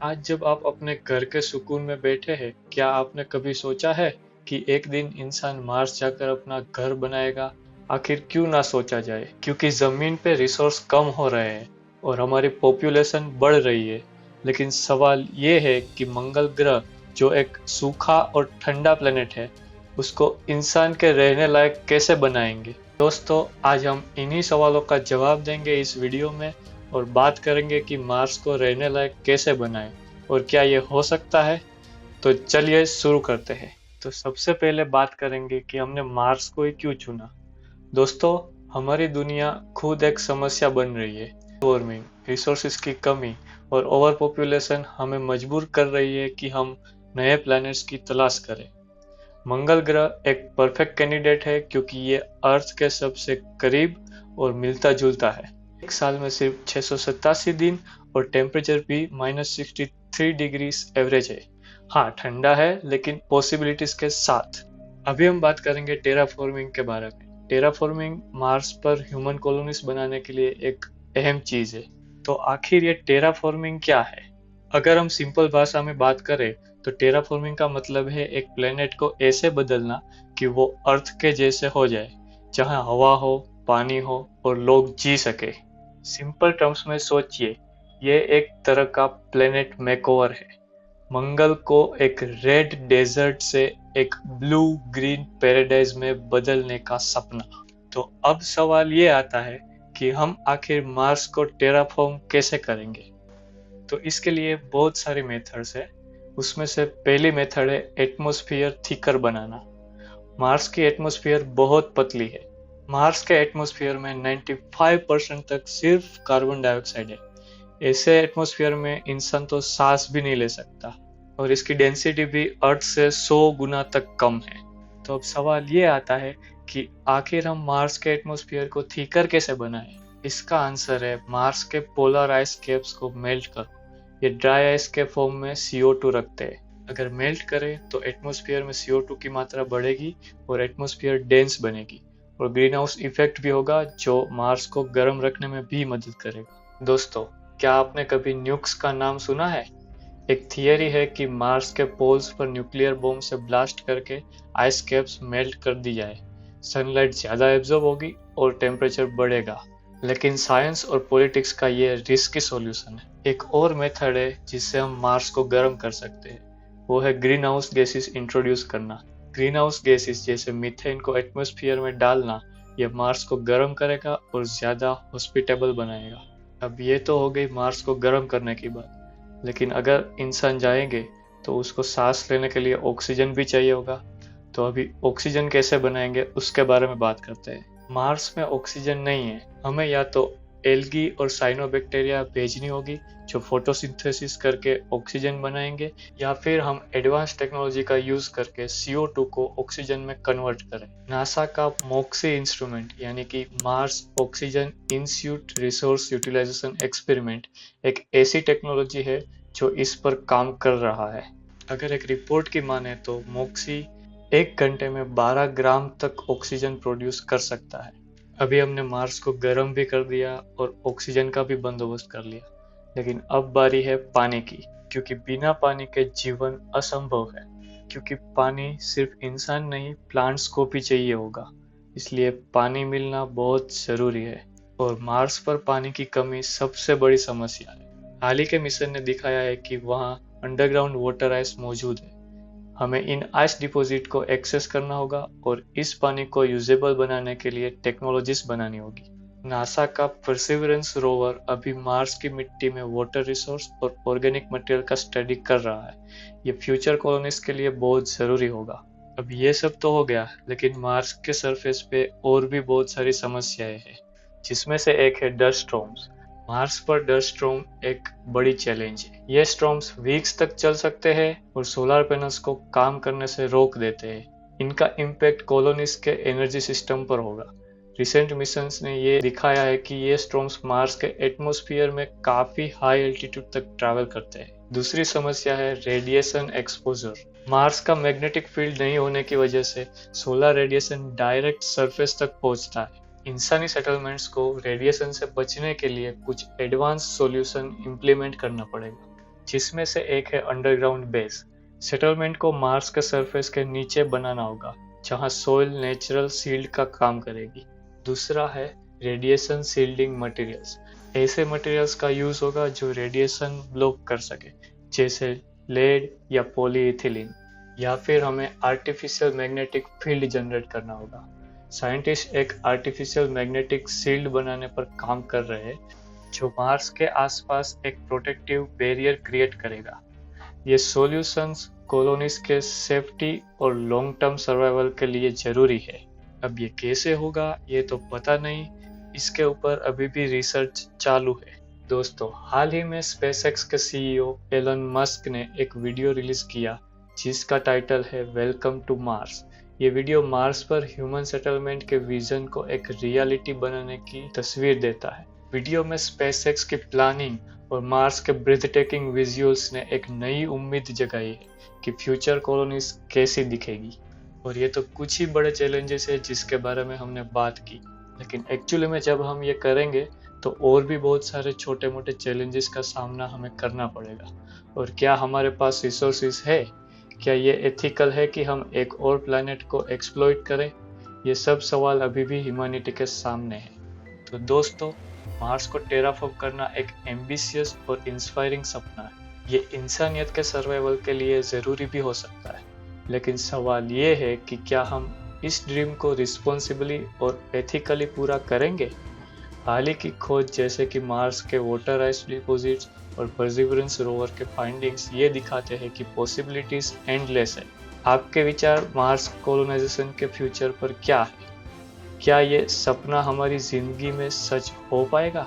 आज जब आप अपने घर के सुकून में बैठे हैं, क्या आपने कभी सोचा है कि एक दिन इंसान मार्स जाकर अपना घर बनाएगा? आखिर क्यों ना सोचा जाए? क्योंकि जमीन पे रिसोर्स कम हो रहे हैं और हमारी पॉपुलेशन बढ़ रही है। लेकिन सवाल ये है कि मंगल ग्रह, जो एक सूखा और ठंडा प्लेनेट है, उसको इंसान के रहने लायक कैसे बनाएंगे? दोस्तों, आज हम इन्हीं सवालों का जवाब देंगे इस वीडियो में और बात करेंगे कि मार्स को रहने लायक कैसे बनाएं और क्या ये हो सकता है। तो चलिए शुरू करते हैं। तो सबसे पहले बात करेंगे कि हमने मार्स को ही क्यों चुना। दोस्तों, हमारी दुनिया खुद एक समस्या बन रही है। वार्मिंग, रिसोर्सेज की कमी और ओवर पॉपुलेशन हमें मजबूर कर रही है कि हम नए प्लैनेट्स की तलाश करें। मंगल ग्रह एक परफेक्ट कैंडिडेट है क्योंकि ये अर्थ के सबसे करीब और मिलता जुलता है। एक साल में सिर्फ 687 दिन और टेम्परेचर भी -63 डिग्री एवरेज है। हाँ, ठंडा है लेकिन पॉसिबिलिटीज के साथ। अभी हम बात करेंगे टेराफॉर्मिंग के बारे में। टेराफॉर्मिंग मार्स पर ह्यूमन कॉलोनीज बनाने के लिए एक अहम चीज है। तो आखिर ये टेराफॉर्मिंग क्या है? अगर हम सिंपल भाषा में बात करें तो टेराफॉर्मिंग का मतलब है एक प्लेनेट को ऐसे बदलना कि वो अर्थ के जैसे हो जाए, जहां हवा हो, पानी हो और लोग जी सके। सिंपल टर्म्स में सोचिए, ये एक तरह का प्लेनेट मेकओवर है। मंगल को एक रेड डेजर्ट से एक ब्लू ग्रीन पैराडाइज में बदलने का सपना। तो अब सवाल ये आता है कि हम आखिर मार्स को टेराफॉर्म कैसे करेंगे। तो इसके लिए बहुत सारी मेथड्स है। उसमें से पहली मेथड है एटमॉस्फेयर थिकर बनाना। मार्स की एटमॉस्फेयर बहुत पतली है। मार्स के एटमॉस्फेयर में 95% तक सिर्फ कार्बन डाइऑक्साइड है। ऐसे एटमॉस्फेयर में इंसान तो सांस भी नहीं ले सकता और इसकी डेंसिटी भी अर्थ से 100 गुना तक कम है। तो अब सवाल ये आता है कि आखिर हम मार्स के एटमॉस्फेयर को थिकर कैसे बनाएं? इसका आंसर है मार्स के पोलर आइस कैप्स को मेल्ट करो। ये ड्राई आइस के फॉर्म में CO2 रखते हैं। अगर मेल्ट करें तो एटमॉस्फेयर में CO2 की मात्रा बढ़ेगी और एटमॉस्फेयर डेंस बनेगी और ग्रीन हाउस इफेक्ट भी होगा, जो मार्स को गर्म रखने में भी मदद करेगा। दोस्तों, क्या आपने कभी न्यूक्स का नाम सुना है? एक थियरी है कि मार्स के पोल्स पर न्यूक्लियर बॉम्ब से ब्लास्ट करके आइस कैप्स मेल्ट कर दी जाए। सनलाइट ज्यादा एब्जॉर्ब होगी और टेम्परेचर बढ़ेगा। लेकिन साइंस और पॉलिटिक्स का ये रिस्की सॉल्यूशन है। एक और मेथड है जिससे हम मार्स को गर्म कर सकते हैं। वो है ग्रीन हाउस गैसेस इंट्रोड्यूस करना। ग्रीन हाउस गैसेस जैसे मीथेन को एटमॉस्फेयर में डालना, ये मार्स को गर्म करेगा और ज्यादा हॉस्पिटेबल बनाएगा। अब ये तो हो गई मार्स को गर्म करने की बात। लेकिन अगर इंसान जाएंगे तो उसको सांस लेने के लिए ऑक्सीजन भी चाहिए होगा। तो अभी ऑक्सीजन कैसे बनाएंगे उसके बारे में बात करते हैं। मार्स में ऑक्सीजन नहीं है। हमें या तो एल्गी और साइनोबैक्टीरिया भेजनी होगी जो फोटोसिंथेसिस करके ऑक्सीजन बनाएंगे, या फिर हम एडवांस टेक्नोलॉजी का यूज करके CO2 को ऑक्सीजन में कन्वर्ट करें। नासा का मोक्सी इंस्ट्रूमेंट यानी कि Mars oxygen in situ resource utilization experiment एक ऐसी टेक्नोलॉजी है जो इस पर काम कर रहा है। अगर एक रिपोर्ट की माने तो मोक्सी 1 घंटे में 12 ग्राम तक ऑक्सीजन प्रोड्यूस कर सकता है। अभी हमने मार्स को गर्म भी कर दिया और ऑक्सीजन का भी बंदोबस्त कर लिया। लेकिन अब बारी है पानी की, क्योंकि बिना पानी के जीवन असंभव है। क्योंकि पानी सिर्फ इंसान नहीं, प्लांट्स को भी चाहिए होगा। इसलिए पानी मिलना बहुत जरूरी है और मार्स पर पानी की कमी सबसे बड़ी समस्या है। हाल ही के मिशन ने दिखाया है कि वहाँ अंडरग्राउंड वाटर आइस मौजूद है। हमें इन आइस डिपॉजिट को एक्सेस करना होगा और इस पानी को यूजेबल बनाने के लिए टेक्नोलॉजीज बनानी होगी। नासा का परसिवरेंस रोवर अभी मार्स की मिट्टी में वाटर रिसोर्स और ऑर्गेनिक मटेरियल का स्टडी कर रहा है। ये फ्यूचर कॉलोनीज के लिए बहुत जरूरी होगा। अब ये सब तो हो गया, लेकिन मार्स के सरफेस पे और भी बहुत सारी समस्याएं हैं, जिसमें से एक है डस्ट स्टॉर्म्स। मार्स पर डस्ट स्टॉर्म एक बड़ी चैलेंज है। ये स्टॉर्म्स वीक्स तक चल सकते हैं और सोलर पैनल्स को काम करने से रोक देते हैं। इनका इम्पैक्ट कॉलोनीज के एनर्जी सिस्टम पर होगा। रिसेंट मिशंस ने ये दिखाया है कि ये स्टॉर्म्स मार्स के एटमॉस्फेयर में काफी हाई एल्टीट्यूड तक ट्रैवल करते हैं। दूसरी समस्या है रेडिएशन एक्सपोजर। मार्स का मैग्नेटिक फील्ड नहीं होने की वजह से सोलर रेडिएशन डायरेक्ट सरफेस तक पहुंचता है। इंसानी सेटलमेंट्स को रेडिएशन से बचने के लिए कुछ एडवांस सॉल्यूशन इंप्लीमेंट करना पड़ेगा। जिसमें से एक है अंडरग्राउंड बेस। सेटलमेंट को मार्स के सरफेस के नीचे बनाना होगा, जहां सोइल नेचुरल शील्ड का काम करेगी। दूसरा है रेडिएशन शील्डिंग मटेरियल्स। ऐसे मटेरियल्स का यूज होगा जो रेडिएशन ब्लॉक कर सके, जैसे लेड या पॉलीइथिलीन। या फिर हमें आर्टिफिशियल मैग्नेटिक फील्ड जनरेट करना होगा। साइंटिस्ट एक आर्टिफिशियल मैग्नेटिक शील्ड बनाने पर काम कर रहे हैं, जो मार्स के आसपास एक प्रोटेक्टिव बैरियर क्रिएट करेगा। ये सॉल्यूशंस कॉलोनीज के सेफ्टी और लॉन्ग टर्म सर्वाइवल के लिए जरूरी है। अब ये कैसे होगा ये तो पता नहीं, इसके ऊपर अभी भी रिसर्च चालू है। दोस्तों, हाल ही में स्पेसएक्स के सीईओ एलन मस्क ने एक वीडियो रिलीज किया जिसका टाइटल है वेलकम टू मार्स। ये वीडियो मार्स पर ह्यूमन सेटलमेंट के विजन को एक रियलिटी बनाने की तस्वीर देता है। वीडियो में स्पेसएक्स की प्लानिंग और मार्स के ब्रीथटेकिंग विजुअल्स ने एक नई उम्मीद जगाई है कि फ्यूचर कॉलोनीज कैसी दिखेगी। और ये तो कुछ ही बड़े चैलेंजेस है जिसके बारे में हमने बात की, लेकिन एक्चुअली में जब हम ये करेंगे तो और भी बहुत सारे छोटे मोटे चैलेंजेस का सामना हमें करना पड़ेगा। और क्या हमारे पास रिसोर्सेज है? क्या ये एथिकल है कि हम एक और प्लैनेट को एक्सप्लॉइट करें? ये सब सवाल अभी भी ह्यूमैनिटी के सामने है। तो दोस्तों, मार्स को टेराफॉर्म करना एक एम्बिशियस और इंस्पायरिंग सपना है। ये इंसानियत के सर्वाइवल के लिए ज़रूरी भी हो सकता है, लेकिन सवाल ये है कि क्या हम इस ड्रीम को रिस्पॉन्सिबली और एथिकली पूरा करेंगे? हाल ही की खोज जैसे कि मार्स के वाटर आइस डिपॉजिट्स और परसिवरेंस रोवर के फाइंडिंग्स ये दिखाते हैं कि पॉसिबिलिटीज एंडलेस है। आपके विचार मार्स कॉलोनाइजेशन के फ्यूचर पर क्या है? क्या ये सपना हमारी जिंदगी में सच हो पाएगा?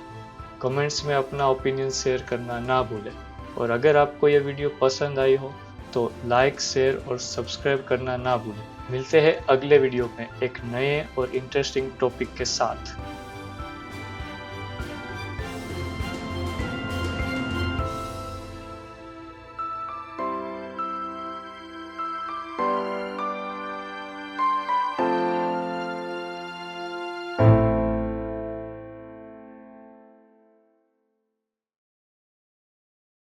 कमेंट्स में अपना ओपिनियन शेयर करना ना भूलें। और अगर आपको ये वीडियो पसंद आई हो तो लाइक, शेयर और सब्सक्राइब करना ना भूलें। मिलते हैं अगले वीडियो में एक नए और इंटरेस्टिंग टॉपिक के साथ।